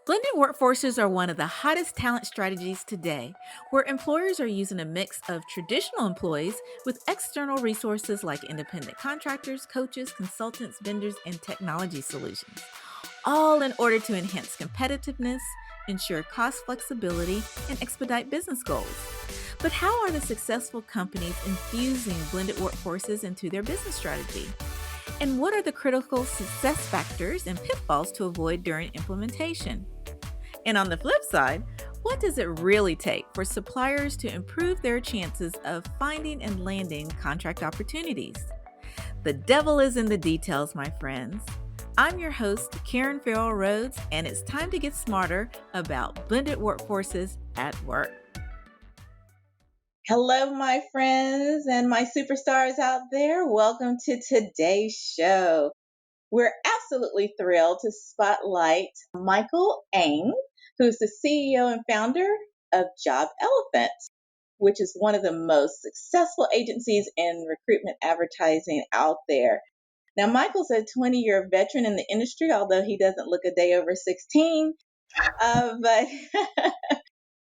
Blended workforces are one of the hottest talent strategies today, where employers are using a mix of traditional employees with external resources like independent contractors, coaches, consultants, vendors, and technology solutions, all in order to enhance competitiveness, ensure cost flexibility, and expedite business goals. But how are the successful companies infusing blended workforces into their business strategy? And what are the critical success factors and pitfalls to avoid during implementation? And on the flip side, what does it really take for suppliers to improve their chances of finding and landing contract opportunities? The devil is in the details, my friends. I'm your host, Karen Farrell Rhodes, and it's time to get smarter about blended workforces at work. Hello, my friends and my superstars out there. Welcome to today's show. We're absolutely thrilled to spotlight Michael Ang, who's the CEO and founder of JobElephant, which is one of the most successful agencies in recruitment advertising out there. Now, Michael's a 20-year veteran in the industry, although he doesn't look a day over 16. But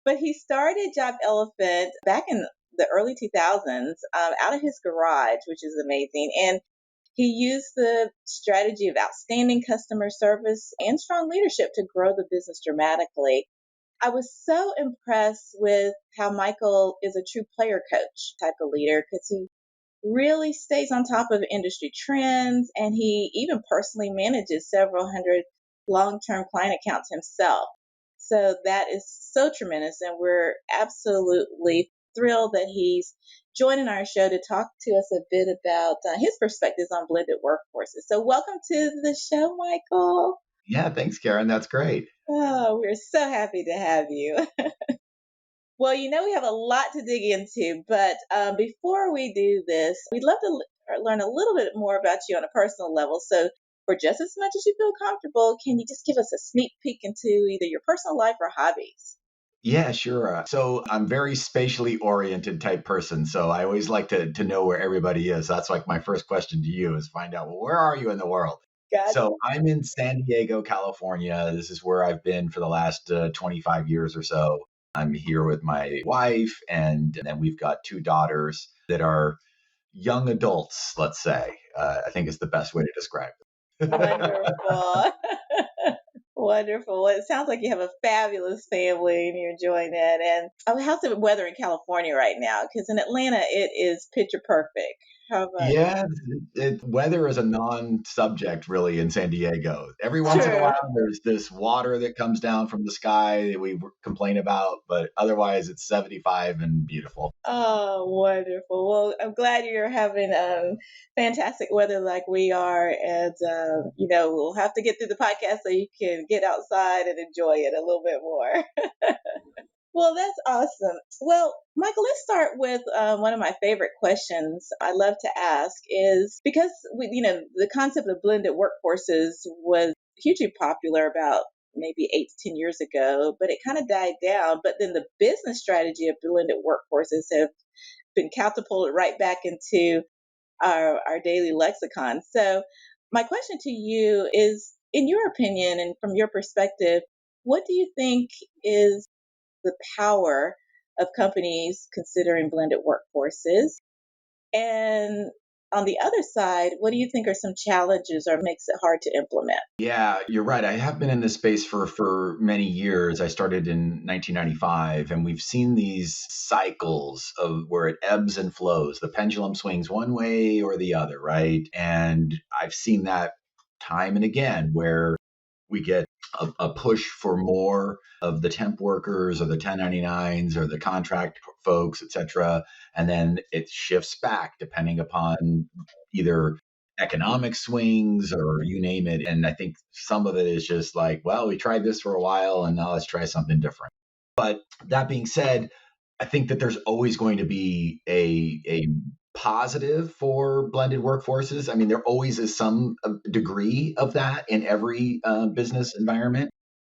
but he started JobElephant back in the early 2000s out of his garage, which is amazing. And he used the strategy of outstanding customer service and strong leadership to grow the business dramatically. I was so impressed with how Michael is a true player coach type of leader because he really stays on top of industry trends and he even personally manages several hundred long-term client accounts himself. So that is so tremendous, and we're absolutely thrilled that he's joining our show to talk to us a bit about his perspectives on blended workforces. So welcome to the show, Michael. Yeah, thanks, Karen. That's great. Oh, we're so happy to have you. Well, we have a lot to dig into, but before we do this, we'd love to learn a little bit more about you on a personal level. So for just as much as you feel comfortable, can you just give us a sneak peek into either your personal life or hobbies? Yeah, sure. So I'm very spatially oriented type person. So I always like to know where everybody is. That's like my first question to you is find out, well, where are you in the world? Gotcha. So I'm in San Diego, California. This is where I've been for the last 25 years or so. I'm here with my wife, and then we've got two daughters that are young adults, let's say. I think is the best way to describe it. Wonderful. Wonderful. Well, it sounds like you have a fabulous family and you're enjoying it. And how's the weather in California right now? Because in Atlanta, it is picture perfect. How about Yeah, weather is a non-subject really in San Diego. Every once in a True. while, there's this water that comes down from the sky that we complain about, but otherwise, it's 75 and beautiful. Oh, wonderful. Well, I'm glad you're having fantastic weather like we are. And, we'll have to get through the podcast so you can get outside and enjoy it a little bit more. Well, that's awesome. Well, Michael, let's start with one of my favorite questions I love to ask is because the concept of blended workforces was hugely popular about maybe 8 to 10 years ago, but it kind of died down. But then the business strategy of blended workforces have been catapulted right back into our daily lexicon. So, my question to you is, in your opinion and from your perspective, what do you think is the power of companies considering blended workforces? And on the other side, what do you think are some challenges or makes it hard to implement? Yeah, you're right. I have been in this space for many years. I started in 1995, and we've seen these cycles of where it ebbs and flows. The pendulum swings one way or the other, right? And I've seen that time and again where we get a push for more of the temp workers or the 1099s or the contract folks, et cetera. And then it shifts back depending upon either economic swings or you name it. And I think some of it is just like, well, we tried this for a while and now let's try something different. But that being said, I think that there's always going to be a positive for blended workforces. I mean, there always is some degree of that in every business environment.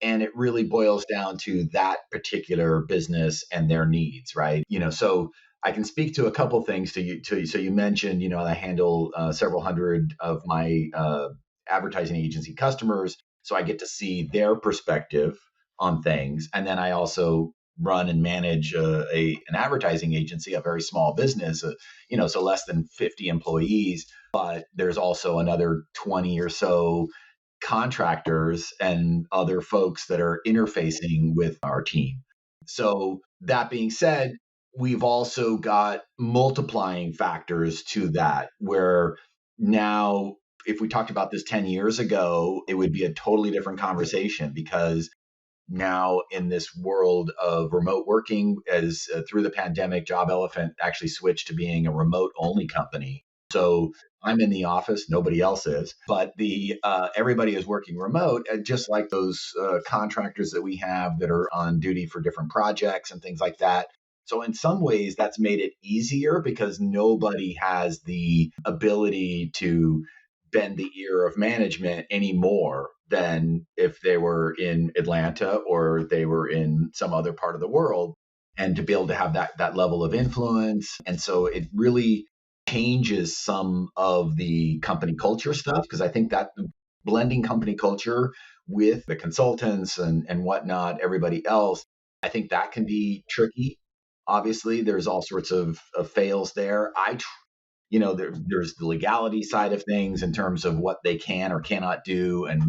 And it really boils down to that particular business and their needs, right? So I can speak to a couple things to you. So you mentioned, I handle several hundred of my advertising agency customers. So I get to see their perspective on things. And then I also run and manage an advertising agency, a very small business, so less than 50 employees. But there's also another 20 or so contractors and other folks that are interfacing with our team. So that being said, we've also got multiplying factors to that, where now, if we talked about this 10 years ago, it would be a totally different conversation, because now in this world of remote working, as through the pandemic, JobElephant actually switched to being a remote only company. So I'm in the office, nobody else is, but the everybody is working remote, just like those contractors that we have that are on duty for different projects and things like that. So in some ways, that's made it easier because nobody has the ability to bend the ear of management any more than if they were in Atlanta or they were in some other part of the world, and to be able to have that level of influence. And so it really changes some of the company culture stuff, because I think that blending company culture with the consultants and whatnot, everybody else, I think that can be tricky. Obviously, there's all sorts of fails there. There's the legality side of things in terms of what they can or cannot do, and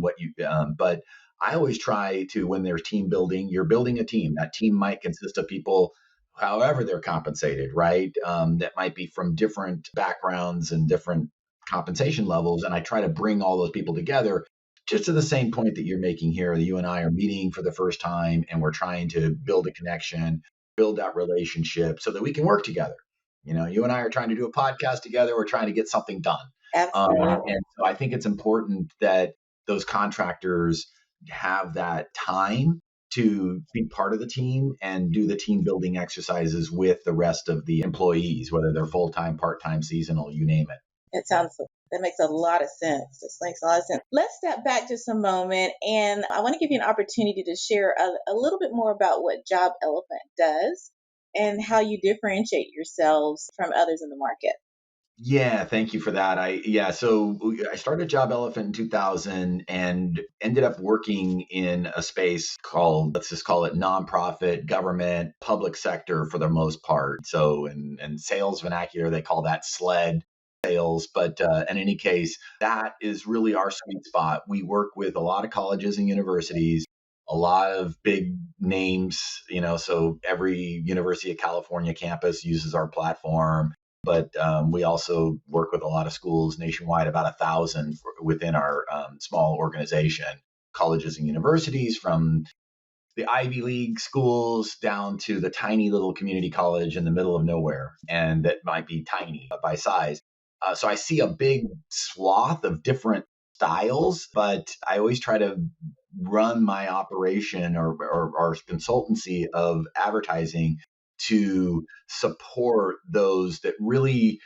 but I always try to, when there's team building, you're building a team. That team might consist of people, however they're compensated, right? That might be from different backgrounds and different compensation levels. And I try to bring all those people together, just to the same point that you're making here. That you and I are meeting for the first time, and we're trying to build a connection, build that relationship so that we can work together. You and I are trying to do a podcast together. We're trying to get something done. Absolutely. And so I think it's important that those contractors have that time to be part of the team and do the team building exercises with the rest of the employees, whether they're full time, part time, seasonal, you name it. That makes a lot of sense. This makes a lot of sense. Let's step back just a moment, and I want to give you an opportunity to share a little bit more about what JobElephant does and how you differentiate yourselves from others in the market. Yeah, thank you for that. So I started JobElephant in 2000 and ended up working in a space called, let's just call it nonprofit, government, public sector for the most part. So in sales vernacular, they call that SLED sales. But in any case, that is really our sweet spot. We work with a lot of colleges and universities, a lot of big names, so every University of California campus uses our platform. But we also work with a lot of schools nationwide, about 1,000 within our small organization, colleges and universities, from the Ivy League schools down to the tiny little community college in the middle of nowhere. And that might be tiny by size. So I see a big swath of different styles, but I always try to run my operation or our consultancy of advertising to support those that really,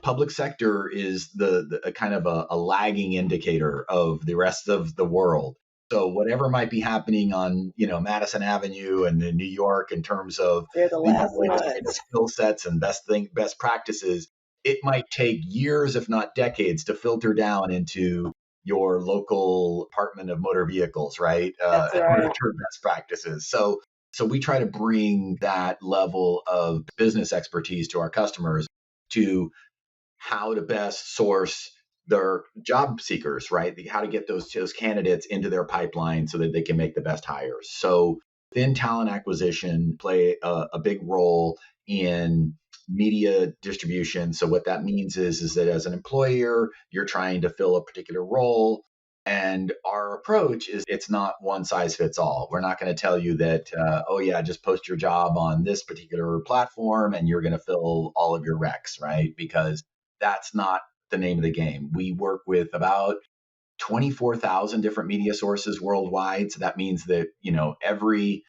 public sector is the a kind of a lagging indicator of the rest of the world. So whatever might be happening on, Madison Avenue and in New York in terms of They're the the last latest ones. skill sets and best practices, it might take years, if not decades, to filter down into your local Department of Motor Vehicles, right? That's In order right. to turn best practices. So we try to bring that level of business expertise to our customers, to how to best source their job seekers, right? How to get those candidates into their pipeline so that they can make the best hires. So then talent acquisition play a big role in media distribution. So what that means is that as an employer, you're trying to fill a particular role. And our approach is, it's not one size fits all. We're not going to tell you that, oh yeah, just post your job on this particular platform and you're going to fill all of your recs, right? Because that's not the name of the game. We work with about 24,000 different media sources worldwide. So that means that, every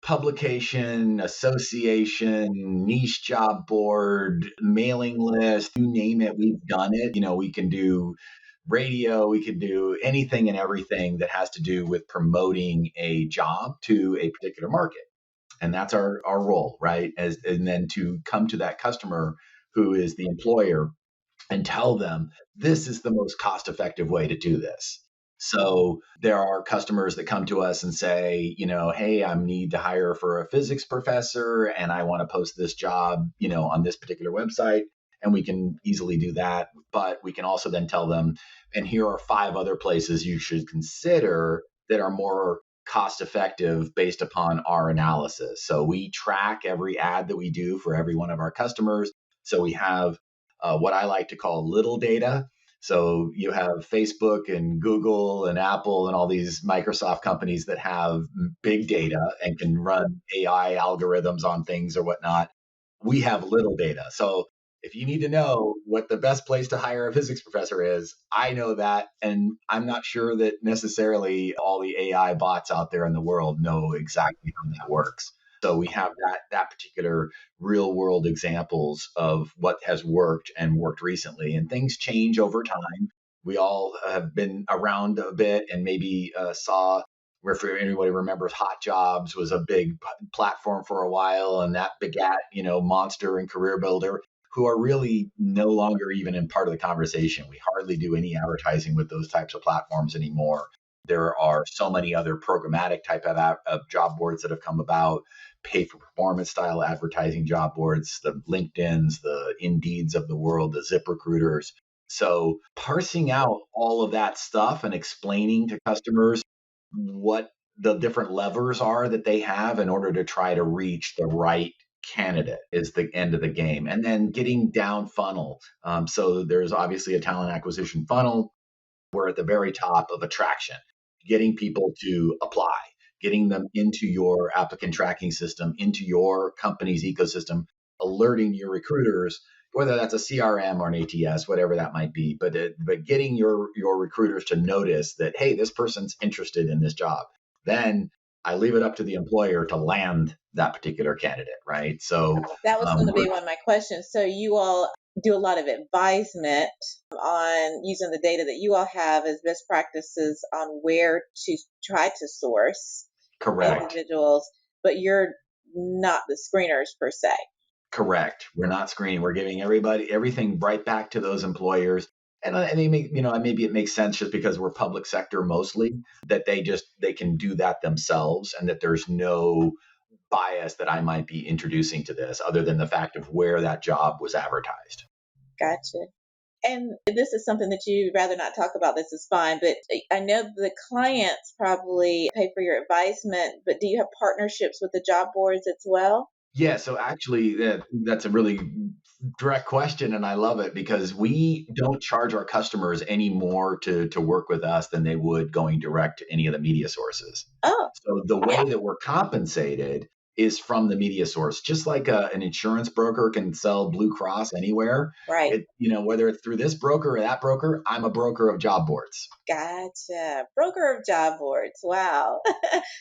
publication, association, niche job board, mailing list, you name it, we've done it. We can do radio, we can do anything and everything that has to do with promoting a job to a particular market. And that's our role, right? And then to come to that customer who is the employer and tell them, this is the most cost effective way to do this. So there are customers that come to us and say, hey, I need to hire for a physics professor and I want to post this job, on this particular website. And we can easily do that. But we can also then tell them, and here are 5 other places you should consider that are more cost effective based upon our analysis. So we track every ad that we do for every one of our customers. So we have what I like to call little data. So you have Facebook and Google and Apple and all these Microsoft companies that have big data and can run AI algorithms on things or whatnot. We have little data. So if you need to know what the best place to hire a physics professor is, I know that. And I'm not sure that necessarily all the AI bots out there in the world know exactly how that works. So we have that particular real world examples of what has worked and worked recently. And things change over time. We all have been around a bit and maybe saw where, if anybody remembers, Hot Jobs was a big platform for a while, and that begat, Monster and Career Builder, who are really no longer even in part of the conversation. We hardly do any advertising with those types of platforms anymore. There are so many other programmatic type of job boards that have come about, pay for performance style advertising job boards, the LinkedIn's, the Indeeds of the world, the ZipRecruiters. So parsing out all of that stuff and explaining to customers what the different levers are that they have in order to try to reach the right candidate is the end of the game. And then getting down funnel. So there's obviously a talent acquisition funnel. We're at the very top of attraction, getting people to apply, getting them into your applicant tracking system, into your company's ecosystem, alerting your recruiters, whether that's a CRM or an ATS, whatever that might be, but getting your recruiters to notice that, hey, this person's interested in this job. Then I leave it up to the employer to land that particular candidate, right? So That was going to be one of my questions. So you all do a lot of advisement on using the data that you all have as best practices on where to try to source correct. individuals, but you're not the screeners per se. Correct. We're not screening. We're giving everything right back to those employers. And they make, maybe it makes sense just because we're public sector mostly that they can do that themselves and that there's no bias that I might be introducing to this other than the fact of where that job was advertised. Gotcha. And this is something that you'd rather not talk about. This is fine, but I know the clients probably pay for your advisement, but do you have partnerships with the job boards as well? Yeah, so actually, that's a really direct question, and I love it because we don't charge our customers any more to work with us than they would going direct to any of the media sources. Oh, So the way that we're compensated is from the media source, just like an insurance broker can sell Blue Cross anywhere. right. Whether it's through this broker or that broker, I'm a broker of job boards. Gotcha. Broker of job boards. Wow.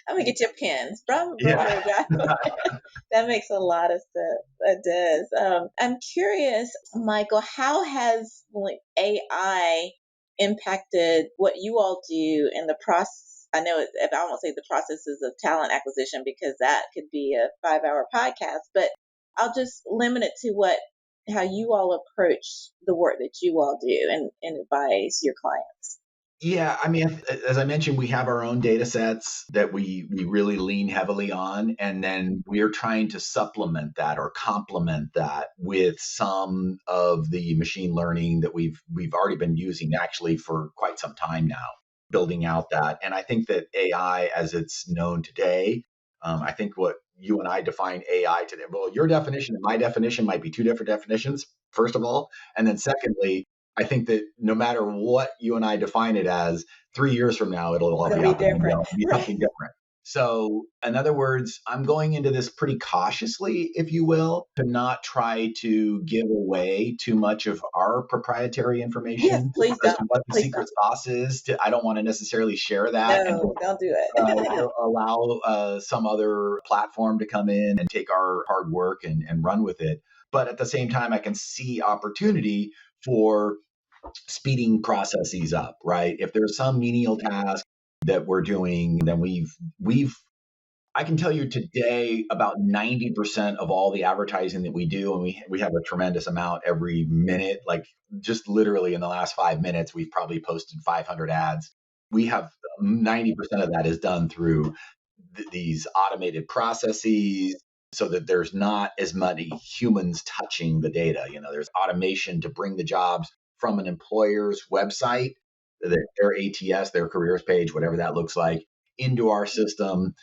I'm gonna get your pins. Broker Yeah. of job boards. That makes a lot of sense. It does. I'm curious, Michael, how has AI impacted what you all do in the process? I know if I won't say the processes of talent acquisition because that could be a 5-hour podcast, but I'll just limit it to how you all approach the work that you all do and advise your clients. Yeah, I mean, as I mentioned, we have our own data sets that we really lean heavily on, and then we're trying to supplement that or complement that with some of the machine learning that we've already been using actually for quite some time now, building out that. And I think that AI, as it's known today, I think what you and I define AI today, well, your definition and my definition might be two different definitions, first of all, and then secondly, I think that no matter what you and I define it as, 3 years from now, it'll all It'll be be out the different. window. It'll be Right. something different. So, in other words, I'm going into this pretty cautiously, if you will, to not try to give away too much of our proprietary Yes, information please as don't. to what the Please secret don't. sauce is. I don't want to necessarily share that and No, don't do it. allow some other platform to come in and take our hard work and run with it. But at the same time, I can see opportunity for speeding processes up, right? If there's some menial task that we're doing, then we've I can tell you today about 90% of all the advertising that we do, and we have a tremendous amount every minute, like just literally in the last 5 minutes, we've probably posted 500 ads. we have 90% of that is done through these automated processes so that there's not as many humans touching the data. There's automation to bring the jobs from an employer's website, their ATS, their careers page, whatever that looks like, into our system,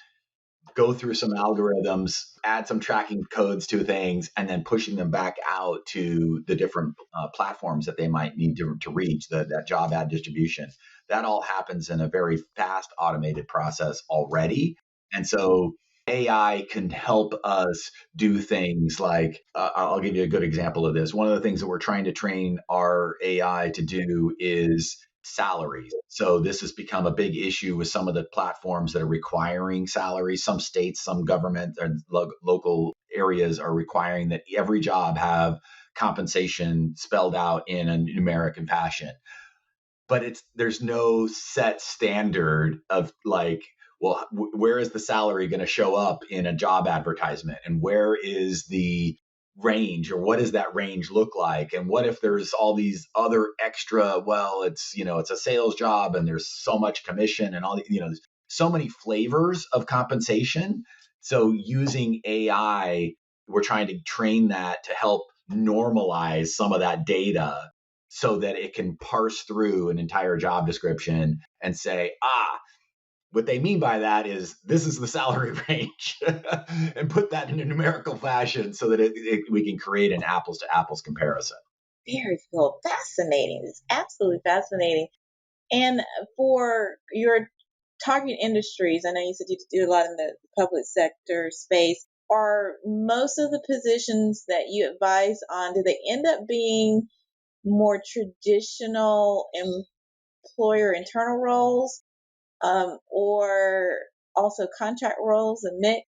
go through some algorithms, add some tracking codes to things, and then pushing them back out to the different platforms that they might need to reach that job ad distribution. That all happens in a very fast automated process already. And so AI can help us do things like, I'll give you a good example of this. One of the things that we're trying to train our AI to do is salaries. So this has become a big issue with some of the platforms that are requiring salaries. Some states, some government and local areas are requiring that every job have compensation spelled out in a numeric fashion. But there's no set standard of like, well, where is the salary going to show up in a job advertisement, and where is the range, or what does that range look like, and what if there's all these other extra, well, it's a sales job and there's so much commission and there's so many flavors of compensation. So using AI, we're trying to train that to help normalize some of that data so that it can parse through an entire job description and say, what they mean by that is this is the salary range, and put that in a numerical fashion so that we can create an apples to apples comparison. Very cool. Fascinating. It's absolutely fascinating. And for your target industries, I know you said you do a lot in the public sector space. Are most of the positions that you advise on, do they end up being more traditional employer internal roles, or also contract roles, a mix,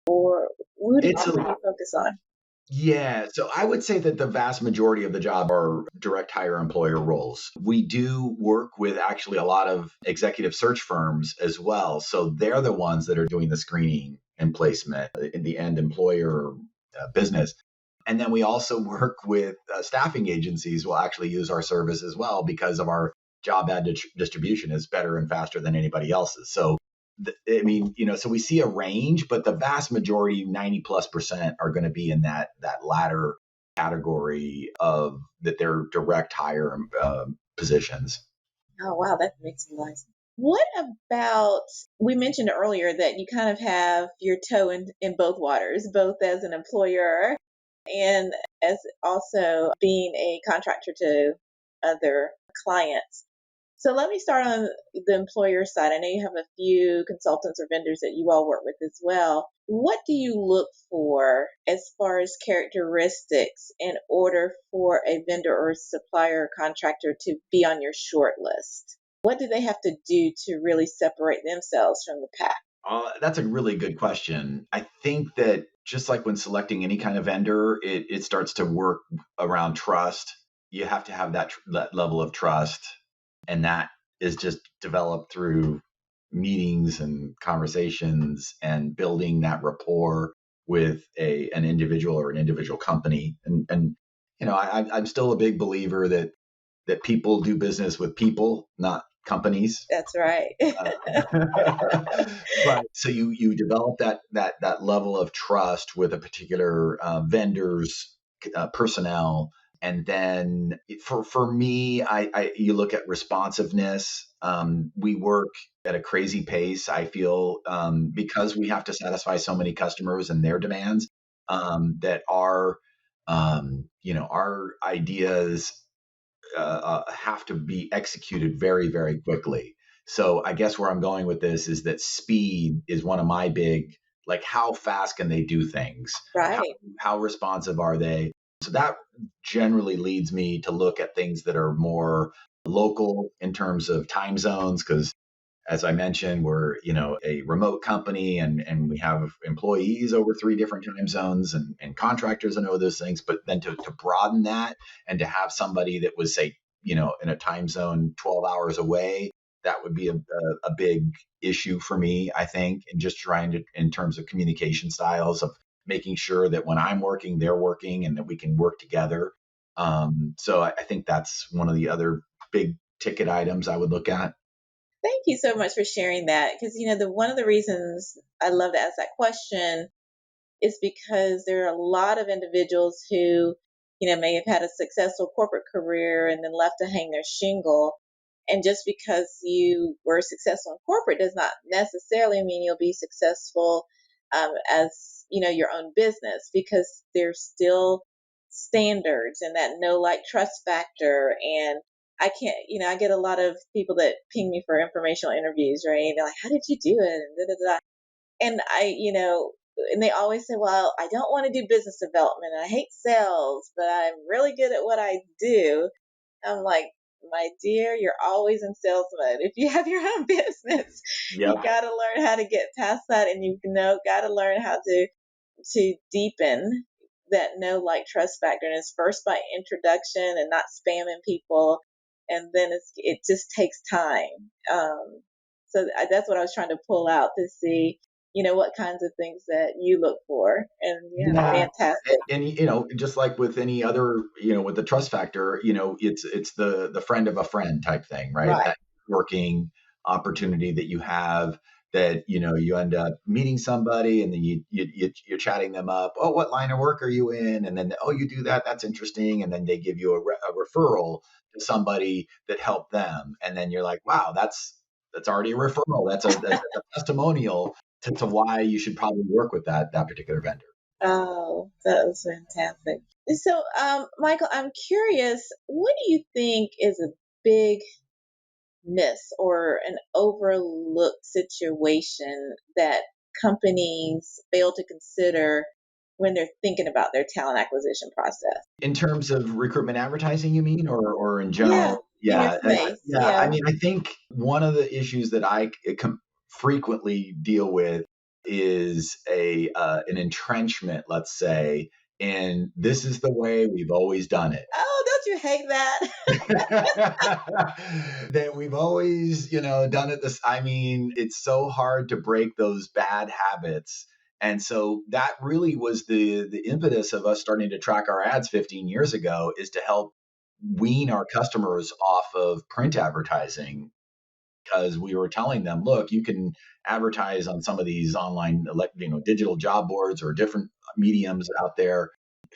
or what do you focus on? Yeah, so I would say that the vast majority of the job are direct hire employer roles. We do work with actually a lot of executive search firms as well. So they're the ones that are doing the screening and placement in the end employer business. And then we also work with staffing agencies will actually use our service as well because of our job ad distribution is better and faster than anybody else's. So so we see a range, but the vast majority, 90+%, are going to be in that latter category of that they're direct hire positions. Oh, wow, that makes a lot of sense. What about, we mentioned earlier that you kind of have your toe in both waters, both as an employer and as also being a contractor to other clients. So let me start on the employer side. I know you have a few consultants or vendors that you all work with as well. What do you look for as far as characteristics in order for a vendor or supplier or contractor to be on your short list? What do they have to do to really separate themselves from the pack? That's a really good question. I think that just like when selecting any kind of vendor, it starts to work around trust. You have to have that level of trust, and that is just developed through meetings and conversations and building that rapport with an individual or an individual company. And I'm still a big believer that people do business with people, not companies. That's right. But so you develop that level of trust with a particular vendor's personnel. And then for me, you look at responsiveness. We work at a crazy pace. I feel because we have to satisfy so many customers and their demands, that our ideas have to be executed very, very quickly. So I guess where I'm going with this is that speed is one of my big, like how fast can they do things? Right. How responsive are they? So that generally leads me to look at things that are more local in terms of time zones, because as I mentioned, we're a remote company and we have employees over 3 different time zones and contractors and all those things. But then to broaden that and to have somebody that was say in a time zone 12 hours away, that would be a big issue for me, I think, and just trying to in terms of communication styles of making sure that when I'm working, they're working and that we can work together. So I think that's one of the other big ticket items I would look at. Thank you so much for sharing that. Because, one of the reasons I love to ask that question is because there are a lot of individuals who, may have had a successful corporate career and then left to hang their shingle. And just because you were successful in corporate does not necessarily mean you'll be successful as, your own business, because there's still standards and that know, like, trust factor. And I can't, I get a lot of people that ping me for informational interviews, right? They're like, how did you do it? And da, da, da. And and they always say, well, I don't want to do business development. I hate sales, but I'm really good at what I do. I'm like, my dear, you're always in sales mode. If you have your own business, you Yep. got to learn how to get past that. And got to learn how to deepen that know, like, trust factor. And it's first by introduction and not spamming people. And then it just takes time. So that's what I was trying to pull out to see, what kinds of things that you look for. And yeah, Yeah. fantastic. And just like with any other, with the trust factor, it's the friend of a friend type thing, right? Right. That working opportunity that you have, that you end up meeting somebody, and then you're chatting them up. Oh, what line of work are you in? And then, oh, you do that. That's interesting. And then they give you a referral to somebody that helped them, and then you're like, wow, that's already a referral. That's a testimonial to why you should probably work with that particular vendor. Oh, that was fantastic. So, Michael, I'm curious, what do you think is a big miss or an overlooked situation that companies fail to consider when they're thinking about their talent acquisition process? In terms of recruitment advertising, you mean, or in Yeah, general? in your Yeah, space. yeah. I Yeah. mean, I think one of the issues that I frequently deal with is an entrenchment, let's say, and this is the way we've always done it. Oh, don't you hate that? That we've always, done it this. I mean, it's so hard to break those bad habits. And so that really was the impetus of us starting to track our ads 15 years ago, is to help wean our customers off of print advertising, because we were telling them, look, you can advertise on some of these online, digital job boards or different mediums out there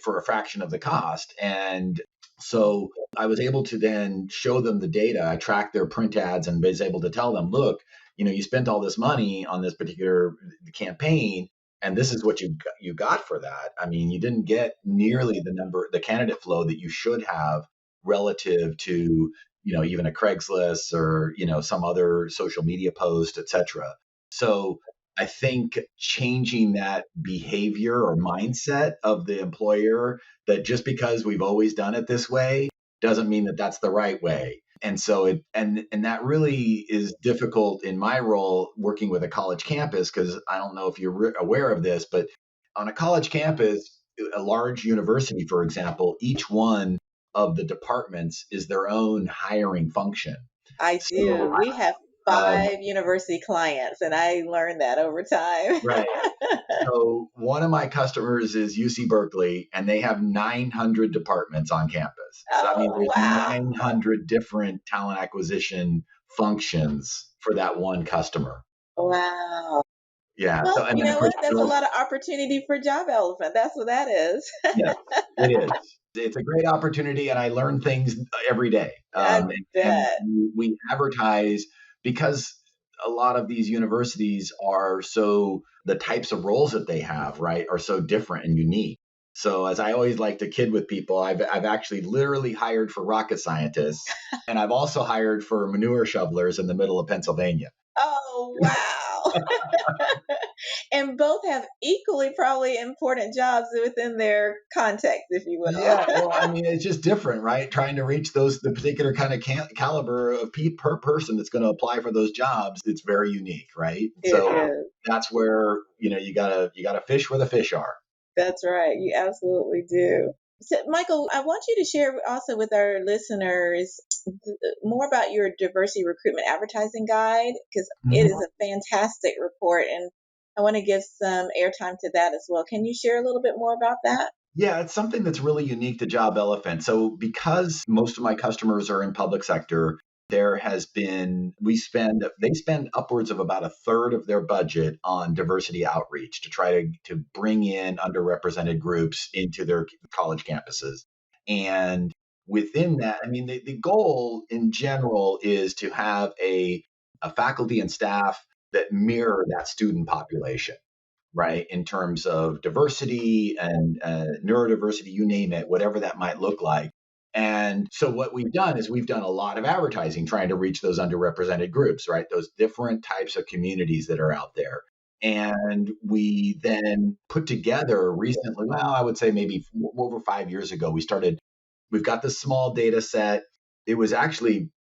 for a fraction of the cost. And so I was able to then show them the data. I tracked their print ads and was able to tell them, look, you spent all this money on this particular campaign, and this is what you got for that. I mean, you didn't get nearly the candidate flow that you should have relative to even a Craigslist or some other social media post, etc. So I think changing that behavior or mindset of the employer, that just because we've always done it this way doesn't mean that that's the right way. And so and that really is difficult in my role working with a college campus, because I don't know if you're aware of this, but on a college campus, a large university, for example, each one of the departments is their own hiring function. I do. So, We have um, 5 university clients, and I learned that over time. right. So one of my customers is UC Berkeley, and they have 900 departments on campus. So that means Oh, there's wow. 900 different talent acquisition functions for that one customer. Wow. Yeah. Well, So, and you then of know course, what? That's a lot of opportunity for JobElephant. That's what that is. yes, it is. It's a great opportunity, and I learn things every day. I And bet. we advertise because a lot of these universities are so, the types of roles that they have, right, are so different and unique. So, as I always like to kid with people, I've actually literally hired for rocket scientists, and I've also hired for manure shovelers in the middle of Pennsylvania. Oh, wow. And both have equally probably important jobs within their context, if you will. Yeah, well, I mean, it's just different, right? Trying to reach the particular kind of caliber of per person that's going to apply for those jobs, it's very unique, right? It So is. that's where you gotta fish where the fish are. That's right. You absolutely do. So, Michael, I want you to share also with our listeners more about your diversity recruitment advertising guide, because it is Mhm. a fantastic report, and I want to give some airtime to that as well. Can you share a little bit more about that? Yeah, it's something that's really unique to JobElephant. So because most of my customers are in public sector, they spend upwards of about a third of their budget on diversity outreach to try to bring in underrepresented groups into their college campuses. And within that, I mean, the goal in general is to have a faculty and staff that mirror that student population, right? In terms of diversity and neurodiversity, you name it, whatever that might look like. And so what we've done is we've done a lot of advertising trying to reach those underrepresented groups, right? Those different types of communities that are out there. And we then put together recently, well, I would say maybe over 5 years ago, we've got this small data set. It was actually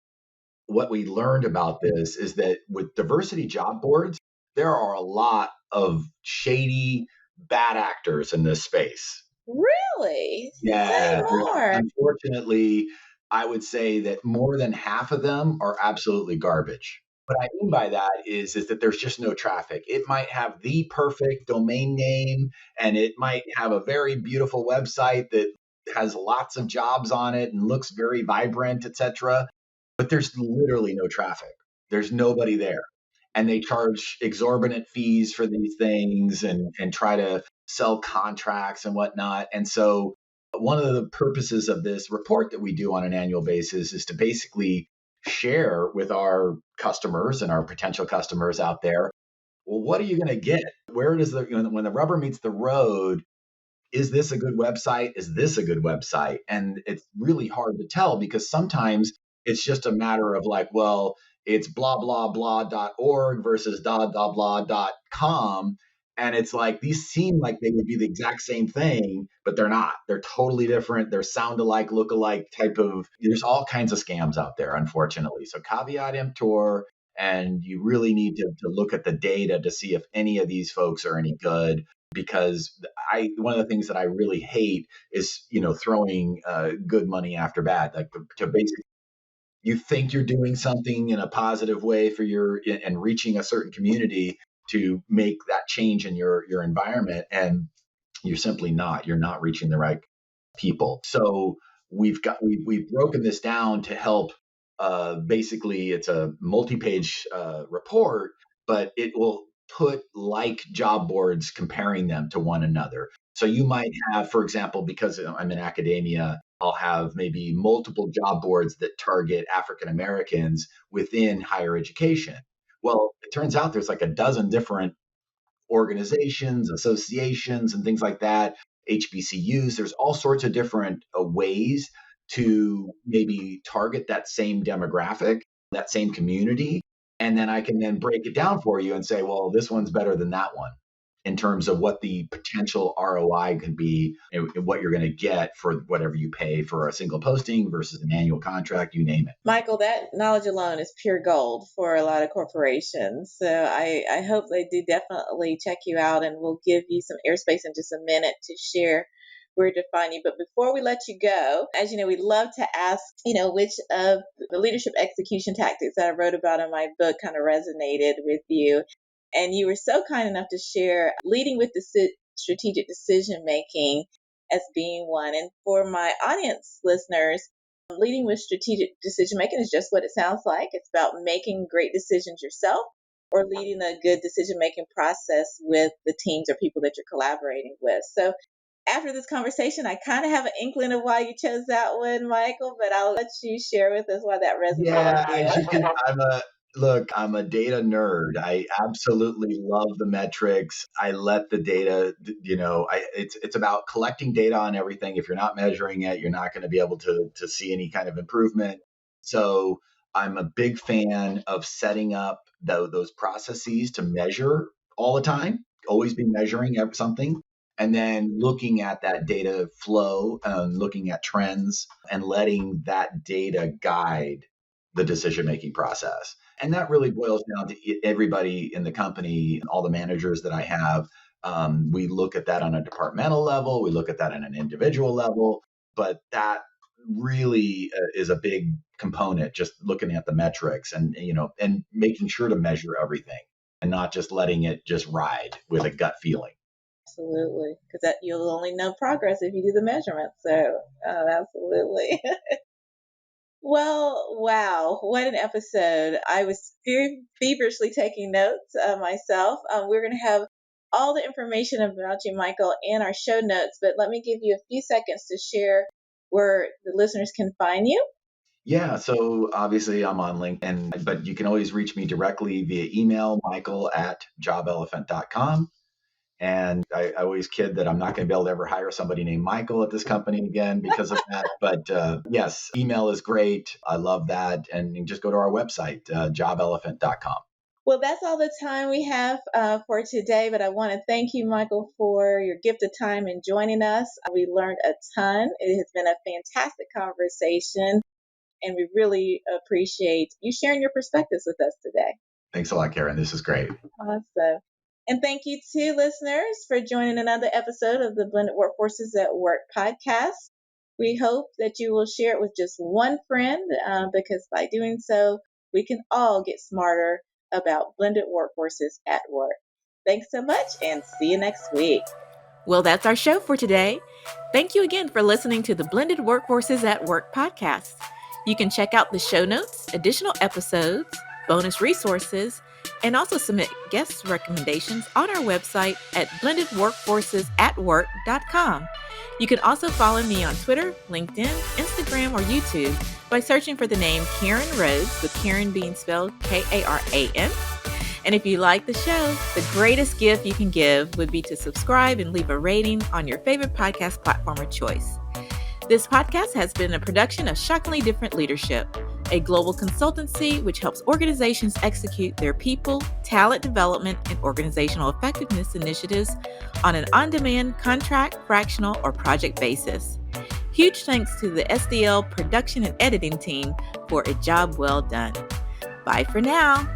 what we learned about this is that with diversity job boards, there are a lot of shady, bad actors in this space. Really? Say Yeah, more. unfortunately, I would say that more than half of them are absolutely garbage. What I mean by that is that there's just no traffic. It might have the perfect domain name and it might have a very beautiful website that has lots of jobs on it and looks very vibrant, etc. But there's literally no traffic. There's nobody there. And they charge exorbitant fees for these things and try to sell contracts and whatnot. And so one of the purposes of this report that we do on an annual basis is to basically share with our customers and our potential customers out there, well, what are you going to get? Where does when the rubber meets the road, is this a good website? Is this a good website? And it's really hard to tell because sometimes it's just a matter of like, well, it's blah, blah, blah.org versus blah, blah.com. And it's like, these seem like they would be the exact same thing, but they're not. They're totally different. They're sound alike, look alike type of, there's all kinds of scams out there, unfortunately. So caveat emptor, and you really need to look at the data to see if any of these folks are any good because one of the things that I really hate is throwing good money after bad, like to basically you think you're doing something in a positive way for your and reaching a certain community to make that change in your environment, and you're simply not. You're not reaching the right people. So we've broken this down to help. Basically, it's a multi-page report, but it will put like job boards comparing them to one another. So you might have, for example, because I'm in academia, I'll have maybe multiple job boards that target African Americans within higher education. Well, it turns out there's like a dozen different organizations, associations, and things like that, HBCUs. There's all sorts of different ways to maybe target that same demographic, that same community. And then I can then break it down for you and say, well, this one's better than that one in terms of what the potential ROI could be and what you're going to get for whatever you pay for a single posting versus an annual contract, you name it. Michael, that knowledge alone is pure gold for a lot of corporations. So I hope they do definitely check you out, and we'll give you some airspace in just a minute to share where to find you. But before we let you go, as you know, we love to ask, which of the leadership execution tactics that I wrote about in my book kind of resonated with you. And you were so kind enough to share leading with the strategic decision making as being one. And for my audience listeners, leading with strategic decision making is just what it sounds like. It's about making great decisions yourself or leading a good decision making process with the teams or people that you're collaborating with. So after this conversation, I kind of have an inkling of why you chose that one, Michael, but I'll let you share with us why that resonated Yeah, as you with can, you. I'm a data nerd. I absolutely love the metrics. I let the data, it's about collecting data on everything. If you're not measuring it, you're not going to be able to see any kind of improvement. So I'm a big fan of setting up those processes to measure all the time, always be measuring something. And then looking at that data flow, looking at trends, and letting that data guide the decision making process. And that really boils down to everybody in the company, all the managers that I have. We look at that on a departmental level, we look at that on an individual level, but that really is a big component, just looking at the metrics and making sure to measure everything and not just letting it just ride with a gut feeling. Absolutely, because that you'll only know progress if you do the measurement. So, absolutely. Well, wow, what an episode. I was feverishly taking notes myself. We're going to have all the information about you, Michael, in our show notes, but let me give you a few seconds to share where the listeners can find you. Yeah, so obviously I'm on LinkedIn, but you can always reach me directly via email, michael@jobelephant.com. And I always kid that I'm not going to be able to ever hire somebody named Michael at this company again because of that. But yes, email is great. I love that. And you can just go to our website, jobelephant.com. Well, that's all the time we have for today, but I want to thank you, Michael, for your gift of time and joining us. We learned a ton. It has been a fantastic conversation, and we really appreciate you sharing your perspectives with us today. Thanks a lot, Karen. This is great. Awesome. And thank you to listeners for joining another episode of the Blended Workforces at Work podcast. We hope that you will share it with just one friend because by doing so, we can all get smarter about blended workforces at work. Thanks so much and see you next week. Well, that's our show for today. Thank you again for listening to the Blended Workforces at Work podcast. You can check out the show notes, additional episodes, bonus resources, and also submit guest recommendations on our website at blendedworkforcesatwork.com. You can also follow me on Twitter, LinkedIn, Instagram, or YouTube by searching for the name Karen Rhodes, with Karen being spelled Karan. And if you like the show, the greatest gift you can give would be to subscribe and leave a rating on your favorite podcast platform of choice. This podcast has been a production of Shockingly Different Leadership, a global consultancy which helps organizations execute their people, talent development, and organizational effectiveness initiatives on an on-demand, contract, fractional, or project basis. Huge thanks to the SDL production and editing team for a job well done. Bye for now.